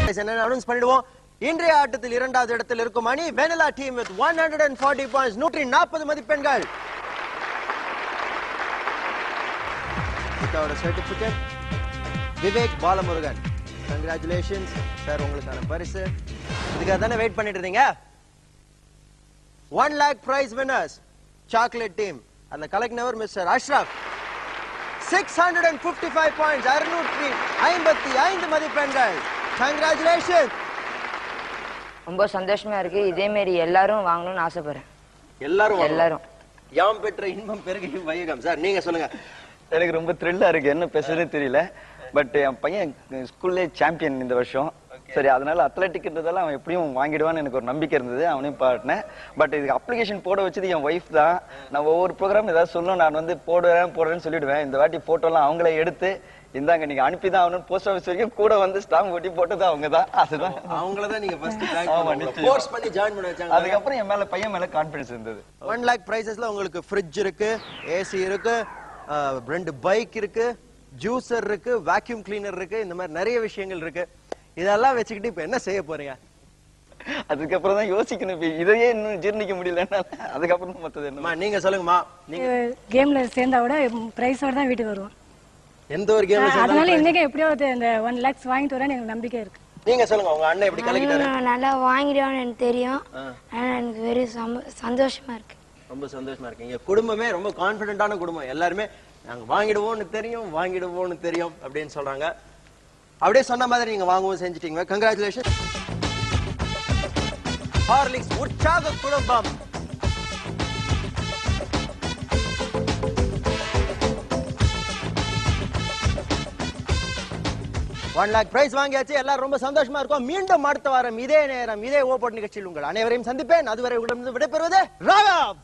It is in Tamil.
அனௌன்ஸ் பண்ணிடுவோம். இன்றைய ஆட்டத்தில் இரண்டாவது இடத்தில் இருக்கும் அணி வெனிலா டீம் வித் 140 பாயிண்ட்ஸ், 140 மதிப்பெண்கள். Certificate Vivek Balamurugan, congratulations sir, உங்களுக்கான பரிசு. இதுக்காக தானே வெயிட் பண்ணிட்டு இருந்தீங்க. 1 lakh prize winners chocolate team, அந்த கலெக்டர் மிஸ்டர் அஷ்ரப் 655 பாயிண்ட்ஸ், 655 மதிப்பெண்கள். கங்க்ராச்சுலேஷன். ரொம்ப சந்தோஷமா இருக்கு. இதே மாதிரி எல்லாரும் வாங்கணும்னு ஆசைப்படுறேன். எல்லாரும் யாம் பெற்ற இன்பம் பெருகி வையகம். சார் நீங்க சொல்லுங்க. எனக்கு ரொம்ப த்ரில்லா இருக்கு, என்ன பேசுறதுன்னு தெரியல. பட் என் பையன் ஸ்கூல்லே சாம்பியன் இந்த வருஷம். சரி, அதனால அத்லெட்டிக்ன்றதால அவன் எப்படியும் வாங்கிடுவான்னு எனக்கு ஒரு நம்பிக்கை இருந்தது, அவனையும் பாட்டினேன். பட் இதுக்கு அப்ளிகேஷன் போட வச்சது என் ஒய்ஃப் தான். நான் ஒவ்வொரு ப்ரோக்ராம் ஏதாவது சொல்லணும், நான் வந்து போடுறேன்னு சொல்லிடுவேன். இந்த வாட்டி போட்டோலாம் அவங்களே எடுத்து இந்தாங்க நீங்க அனுப்பிதான் ஆகணும்னு போஸ்ட் ஆஃபீஸ் வரைக்கும் கூட வந்து ஸ்டாம்ப் ஒட்டி போட்டது அவங்க தான். அதுதான் அவங்களதான் நீங்க ஃபோர்ஸ் பண்ணி ஜாயின் பண்ண வச்சாங்க. அதுக்கப்புறம் என் மேல பையன் மேல கான்ஃபிடன்ஸ் இருந்தது. 1 lakh பிரைசஸ்ல உங்களுக்கு ஃப்ரிட்ஜ் இருக்கு, ஏசி இருக்கு, 2 பைக் இருக்கு, ஜூசர் இருக்கு, வாக்யூம் கிளீனர் இருக்கு, இந்த மாதிரி நிறைய விஷயங்கள் இருக்கு. இதெல்லாம் வச்சுக்கிட்டு இப்ப என்ன செய்ய போறீங்க? அதுக்கப்புறம் தான் யோசிக்கணும். இதையே இன்னும் ஜீர்ணிக்க முடியலன்னா அதுக்கப்புறம் மத்தது என்னமா நீங்க சொல்லுங்கம்மா. நீங்க கேம்ல சேர்ந்தா விட பிரைஸோட தான் வீட்டுக்கு வருவோம். எந்த ஒரு கேம்ல சேர்ந்தா அதனால இன்னைக்கு எப்படியோ இந்த 1 lakhs வாங்கிட்டு வரேன்னு எனக்கு நம்பிக்கை இருக்கு. நீங்க சொல்லுங்க, உங்க அண்ணன் எப்படி கலக்கிட்டாரு? நல்லா வாங்கிடுவான்னு எனக்கு தெரியும். ஆனா எனக்கு வெரி சந்தோஷமா இருக்கு. ரொம்ப சந்தோஷமா இருக்கீங்க. குடும்பமே ரொம்ப கான்பிடென்டான குடும்பம். எல்லாருமே நாங்க வாங்கிடுவோம்னு தெரியும் அப்படின்னு சொல்றாங்க. அப்படியே சொன்ன மாதிரி நீங்க வாங்கவும் செஞ்சிட்டீங்க. கங்க்ராச்சுலேஷன். ஹார்லிக்ஸ் உற்சாக குடும்பம். ஒன் லேக் பிரைஸ் வாங்கியாச்சு. எல்லாரும் ரொம்ப சந்தோஷமா இருக்கும். மீண்டும் அடுத்த வாரம் இதே நேரம் இதே ஓபன் நிகழ்ச்சியில் உங்கள் அனைவரையும் சந்திப்பேன். அதுவரை உங்களிடம் விடைபெறுவது ராகவ்.